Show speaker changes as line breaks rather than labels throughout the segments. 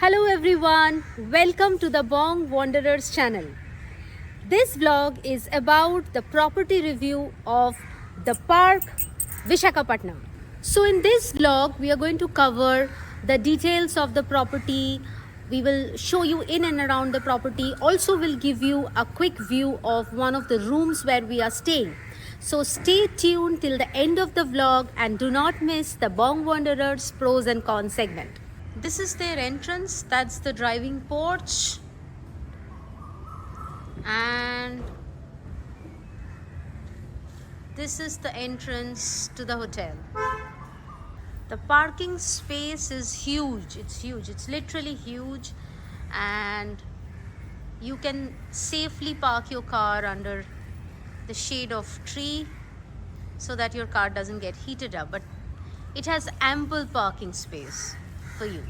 Hello everyone, welcome to the Bong Wanderers channel. This vlog is about the property review of the park Vishakhapatnam. So in this vlog we are going to cover the details of the property. We will show you in and around the property. Also will give you a quick view of one of the rooms where we are staying. So stay tuned till the end of the vlog and do not miss the Bong Wanderers pros and cons segment. This is their entrance, that's the driving porch, and this is the entrance to the hotel. The parking space is huge, it's literally huge, and you can safely park your car under the shade of tree so that your car doesn't get heated up, but it has ample parking space for you.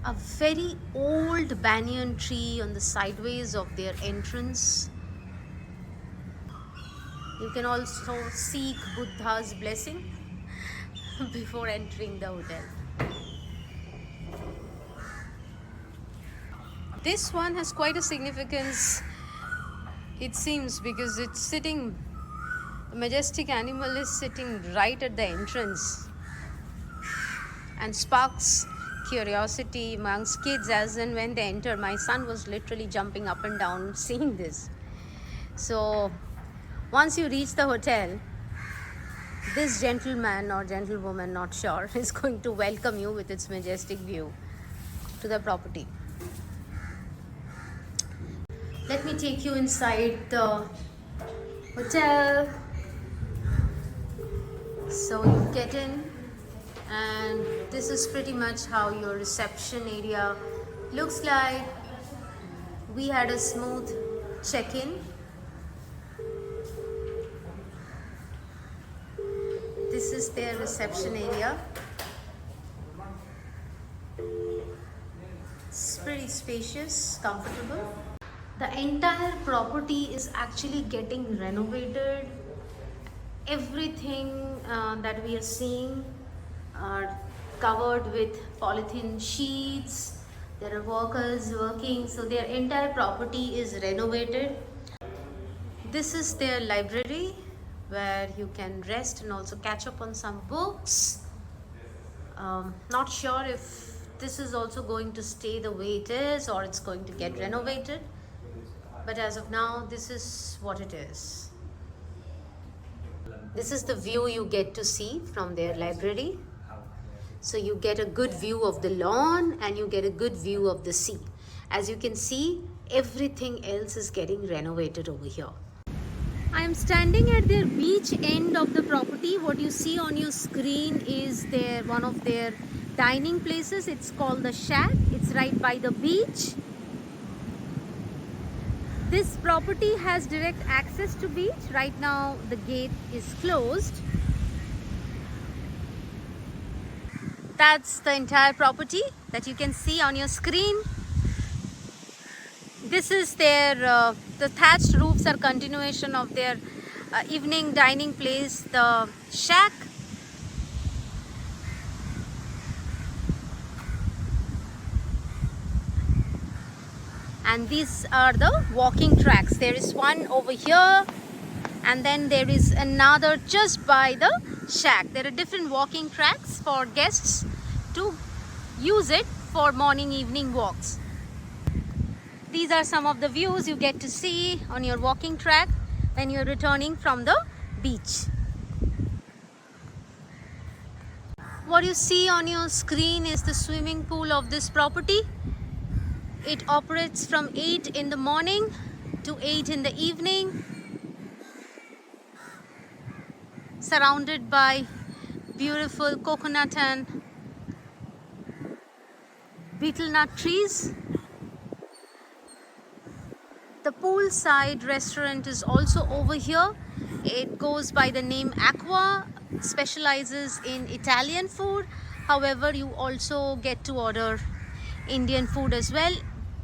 A very old banyan tree on the sideways of their entrance. You can also seek Buddha's blessing before entering the hotel. This one has quite a significance, it seems, because it's sitting, the majestic animal is sitting right at the entrance and sparks curiosity amongst kids as and when they enter. My son was literally jumping up and down seeing this. So once you reach the hotel, this gentleman or gentlewoman, not sure, is going to welcome you with its majestic view to the property. Let me take you inside the hotel. So you get in, and this is pretty much how your reception area looks like. We had a smooth check-in. This is their reception area. It's pretty spacious, comfortable. The entire property is actually getting renovated. Everything that we are seeing are covered with polythene sheets. There are workers working, so their entire property is renovated. This is their library where you can rest and also catch up on some books. Not sure if this is also going to stay the way it is or it's going to get renovated, but as of now this is what it is. This is the view you get to see from their library. So you get a good view of the lawn and you get a good view of the sea. As you can see, everything else is getting renovated over here. I am standing at their beach end of the property. What you see on your screen is one of their dining places. It's called the Shack. It's right by the beach. This property has direct access to beach. Right now the gate is closed. That's the entire property that you can see on your screen. This is their, the thatched roofs are continuation of their evening dining place, the Shack. And these are the walking tracks. There is one over here, and then there is another just by the Shack. There are different walking tracks for guests to use it for morning evening walks. These are some of the views you get to see on your walking track when you're returning from the beach. What you see on your screen is the swimming pool of this property. It operates from 8 in the morning to 8 in the evening, surrounded by beautiful coconut and betel nut trees. The poolside restaurant is also over here. It goes by the name Aqua, specializes in Italian food. However, you also get to order Indian food as well.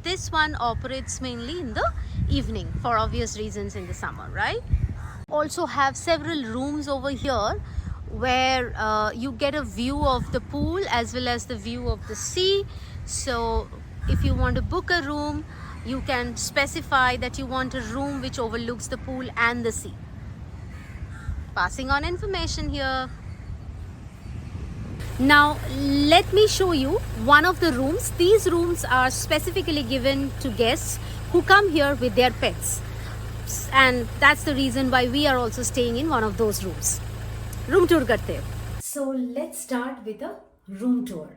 This one operates mainly in the evening for obvious reasons in the summer, right? Also have several rooms over here where you get a view of the pool as well as the view of the sea. So if you want to book a room, you can specify that you want a room which overlooks the pool and the sea. Passing on information here. Now let me show you one of the rooms. These rooms are specifically given to guests who come here with their pets, and that's the reason why we are also staying in one of those rooms. Room tour karte hain. So let's start with a room tour.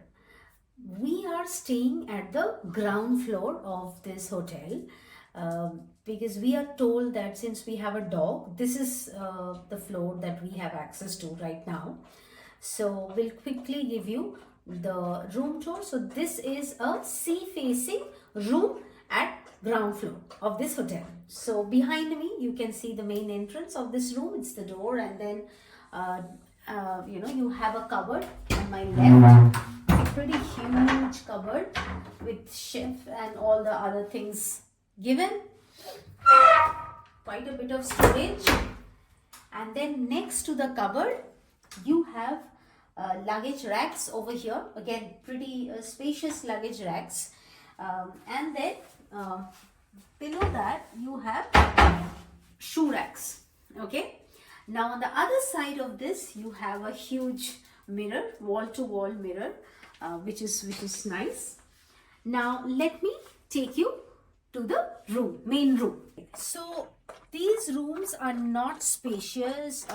We are staying at the ground floor of this hotel because we are told that since we have a dog, this is the floor that we have access to right now. So we'll quickly give you the room tour. So this is a sea facing room at ground floor of this hotel. So behind me you can see the main entrance of this room. It's the door, and then you have a cupboard on my left. A pretty huge cupboard with shelf and all the other things given. Quite a bit of storage. And then next to the cupboard you have luggage racks over here. Again, pretty spacious luggage racks. And then below that you have shoe racks. Okay. Now on the other side of this you have a huge mirror, wall-to-wall mirror, which is nice. Now let me take you to the main room. So these rooms are not spacious,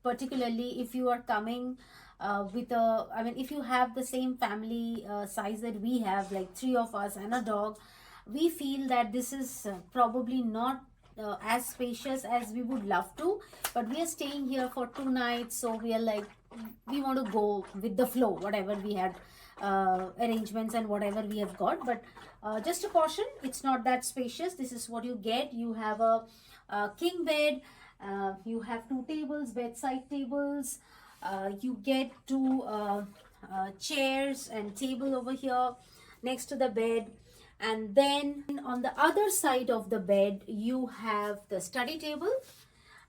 particularly if you are coming if you have the same family size that we have, like 3 of us and a dog, we feel that this is probably not as spacious as we would love to, but we are staying here for 2 nights, so we are like, we want to go with the flow, whatever we had arrangements and whatever we have got. But just a caution, it's not that spacious. This is what you get. You have a king bed, you have 2 tables, bedside tables, you get 2 chairs and table over here next to the bed. And then on the other side of the bed you have the study table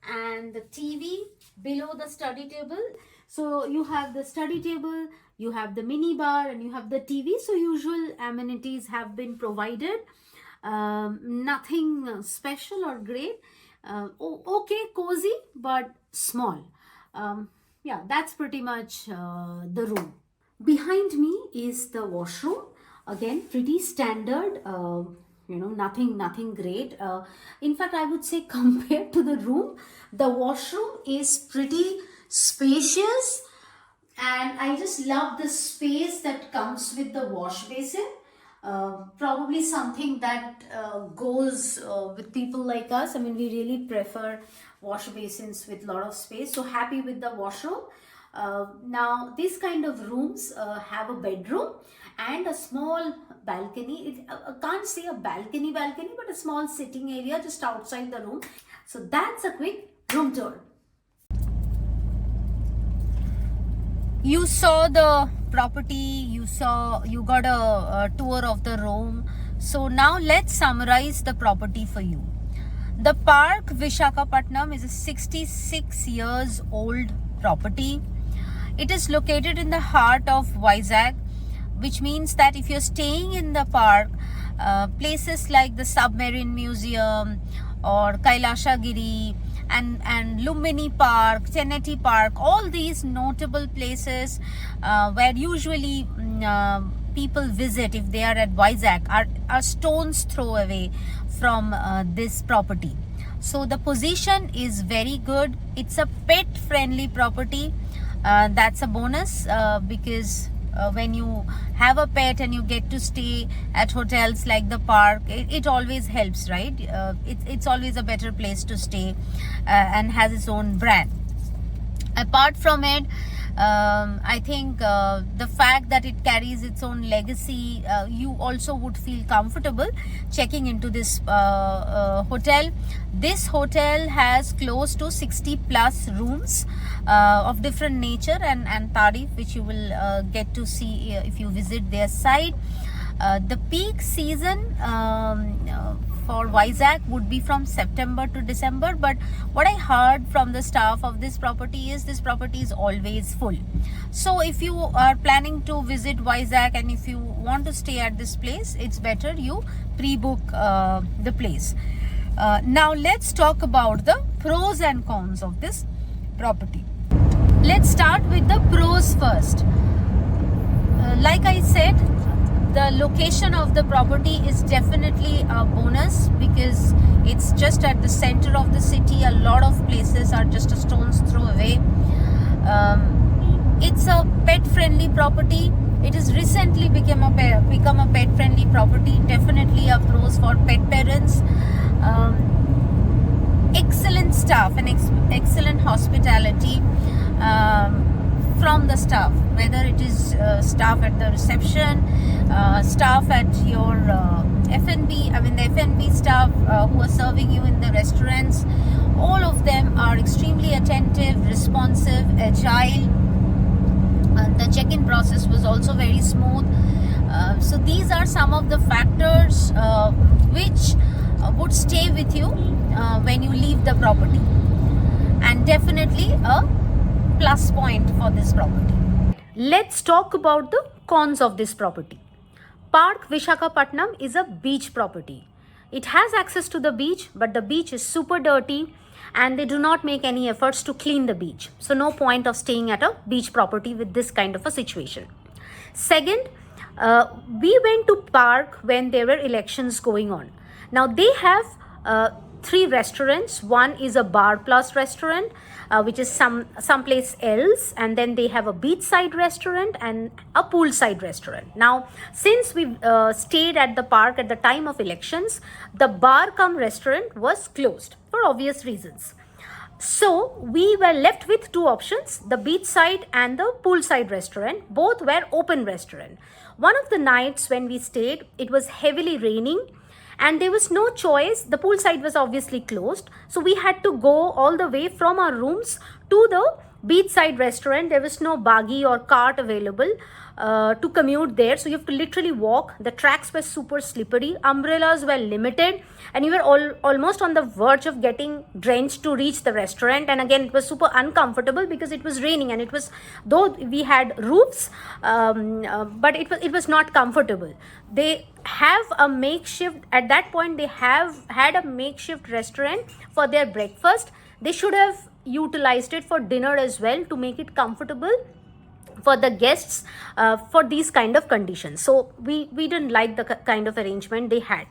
and the TV below the study table. So you have the study table, you have the mini bar, and you have the TV. So usual amenities have been provided. Nothing special or great. Okay, cozy but small. Yeah, that's pretty much the room. Behind me is the washroom. Again, pretty standard, nothing great. In fact, I would say compared to the room, the washroom is pretty spacious, and I just love the space that comes with the wash basin. Probably something that goes with people like us. I mean, we really prefer wash basins with a lot of space. So happy with the washroom. Now these kind of rooms have a bedroom and a small balcony. I can't say a balcony, but a small sitting area just outside the room. So that's a quick room tour. You saw the property, you got a tour of the room. So now let's summarize the property for you. The park Visakhapatnam is a 66 years old property. It is located in the heart of Vizag, which means that if you're staying in the park, places like the Submarine Museum or Kailashagiri and Lumbini Park, Tenetti Park, all these notable places where usually people visit if they are at Vizag are stone's throw away from this property. So the position is very good. It's a pet friendly property. That's a bonus because when you have a pet and you get to stay at hotels like the park, it always helps, right? It's always a better place to stay and has its own brand. Apart from it, I think the fact that it carries its own legacy, you also would feel comfortable checking into this hotel. This hotel has close to 60 plus rooms of different nature and tarif, which you will get to see if you visit their site. The peak season for Vizag would be from September to December, but what I heard from the staff of this property is this property is always full. So if you are planning to visit Vizag and if you want to stay at this place, it's better you pre-book the place. Now let's talk about the pros and cons of this property. Let's start with the pros first. Like I said, the location of the property is definitely a bonus because it's just at the center of the city. A lot of places are just a stone's throw away. It's a pet-friendly property. It has recently become a pet-friendly property. Definitely a pros for pet parents. Excellent staff and excellent hospitality from the staff, whether it is staff at the reception, staff at your F&B, the F&B staff who are serving you in the restaurants. All of them are extremely attentive, responsive, agile. The check-in process was also very smooth. So these are some of the factors which would stay with you when you leave the property, and definitely a plus point for this property. Let's talk about the cons of this property. Park Visakhapatnam is a beach property. It has access to the beach, but the beach is super dirty and they do not make any efforts to clean the beach. So no point of staying at a beach property with this kind of a situation. Second, we went to park when there were elections going on. Now they have 3 restaurants. One is a Bar Plus restaurant, which is someplace else, and then they have a beachside restaurant and a poolside restaurant. Now, since we stayed at the park at the time of elections, the bar cum restaurant was closed for obvious reasons. So we were left with 2 options, the beachside and the poolside restaurant. Both were open restaurant. One of the nights when we stayed, it was heavily raining and there was no choice. The poolside was obviously closed. So we had to go all the way from our rooms to the beachside restaurant. There was no buggy or cart available to commute there. So you have to literally walk. The tracks were super slippery. Umbrellas were limited. And you were almost on the verge of getting drenched to reach the restaurant. And again, it was super uncomfortable because it was raining. And it was, though we had roofs, but it was not comfortable. They have a makeshift, at that point, they have had a makeshift restaurant for their breakfast. They should have utilized it for dinner as well to make it comfortable for the guests for these kind of conditions. So we didn't like the kind of arrangement they had.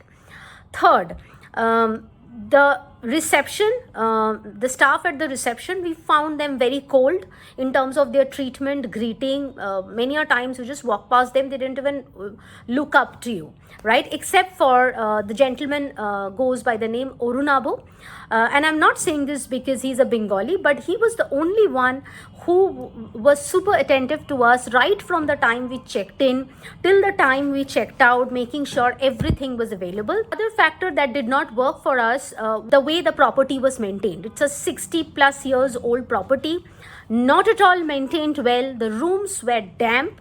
Third, the reception, the staff at the reception, we found them very cold in terms of their treatment, greeting. Many a times you just walk past them, they didn't even look up to you, right? Except for the gentleman goes by the name Orunabo. And I'm not saying this because he's a Bengali, but he was the only one who was super attentive to us right from the time we checked in till the time we checked out, making sure everything was available. Other factor that did not work for us, the way the property was maintained. It's a 60 plus years old property, not at all maintained well. The rooms were damp,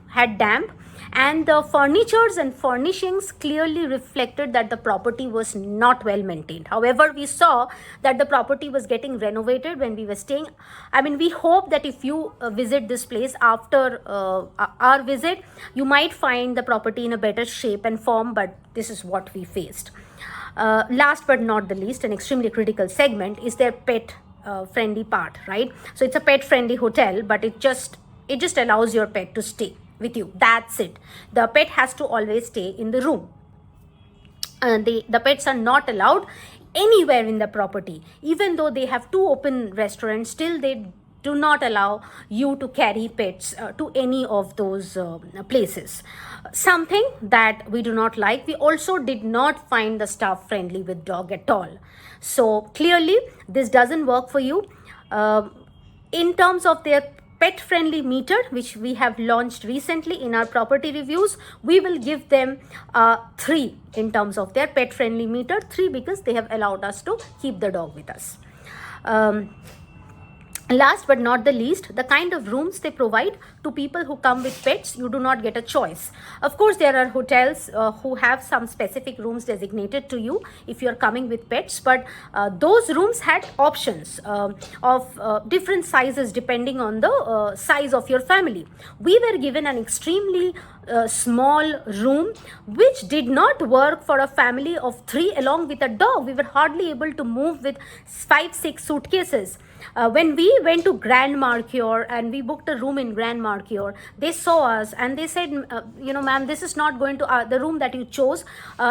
and the furnitures and furnishings clearly reflected that the property was not well maintained. However, we saw that the property was getting renovated when we were staying. We hope that if you visit this place after our visit, you might find the property in a better shape and form, but this is what we faced. Last but not the least, an extremely critical segment is their pet friendly part, right? So it's a pet friendly hotel, but it just allows your pet to stay with you. That's it. The pet has to always stay in the room. The pets are not allowed anywhere in the property. Even though they have 2 open restaurants, still they do not allow you to carry pets to any of those places. Something that we do not like. We also did not find the staff friendly with dog at all. So clearly this doesn't work for you. In terms of their pet friendly meter, which we have launched recently in our property reviews, we will give them 3 in terms of their pet friendly meter. 3 because they have allowed us to keep the dog with us. Last but not the least, the kind of rooms they provide to people who come with pets, you do not get a choice. Of course, there are hotels who have some specific rooms designated to you if you are coming with pets, but those rooms had options of different sizes depending on the size of your family. We were given an extremely small room which did not work for a family of 3 along with a dog. We were hardly able to move with 5-6 suitcases. When we went to Grand Marqueur and we booked a room in Grand Marqueur, they saw us and they said, ma'am, this is not going to, the room that you chose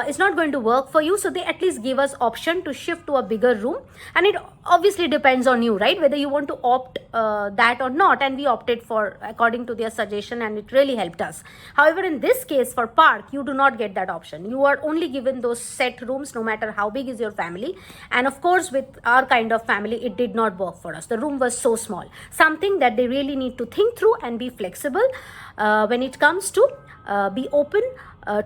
is not going to work for you. So they at least gave us option to shift to a bigger room. And it obviously depends on you, right? Whether you want to opt that or not. And we opted for according to their suggestion, and it really helped us. However, in this case for park, you do not get that option. You are only given those set rooms no matter how big is your family. And of course, with our kind of family, it did not work for us. The room was so small. Something that they really need to think through and be flexible when it comes to be open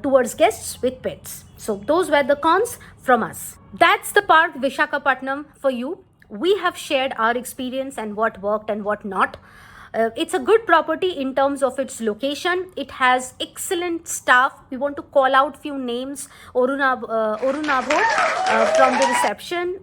towards guests with pets. So those were the cons from us. That's the park Visakhapatnam for you. We have shared our experience and what worked and what not. It's a good property in terms of its location. It has excellent staff. We want to call out few names. Arun Abho from the reception.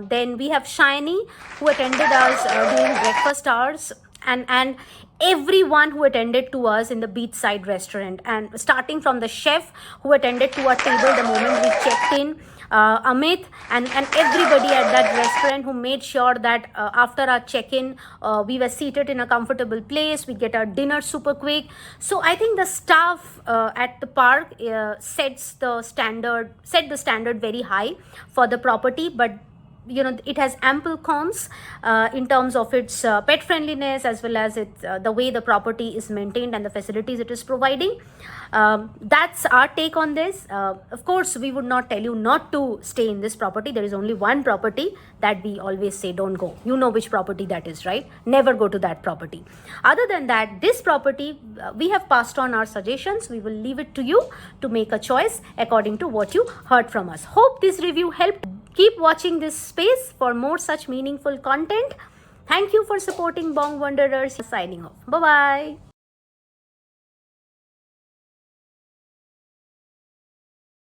Then we have Shiny, who attended us during breakfast hours. And everyone who attended to us in the beachside restaurant, and starting from the chef who attended to our table the moment we checked in, Amit, and everybody at that restaurant who made sure that after our check-in we were seated in a comfortable place, we get our dinner super quick. So I think the staff at the park set the standard very high for the property. But it has ample cons in terms of its pet friendliness, as well as the way the property is maintained and the facilities it is providing. That's our take on this. Of course, we would not tell you not to stay in this property. There is only one property that we always say don't go. You know which property that is, right? Never go to that property. Other than that, this property, we have passed on our suggestions. We will leave it to you to make a choice according to what you heard from us. Hope this review helped. Keep watching this space for more such meaningful content. Thank you for supporting Bong Wanderers. Signing off. Bye-bye.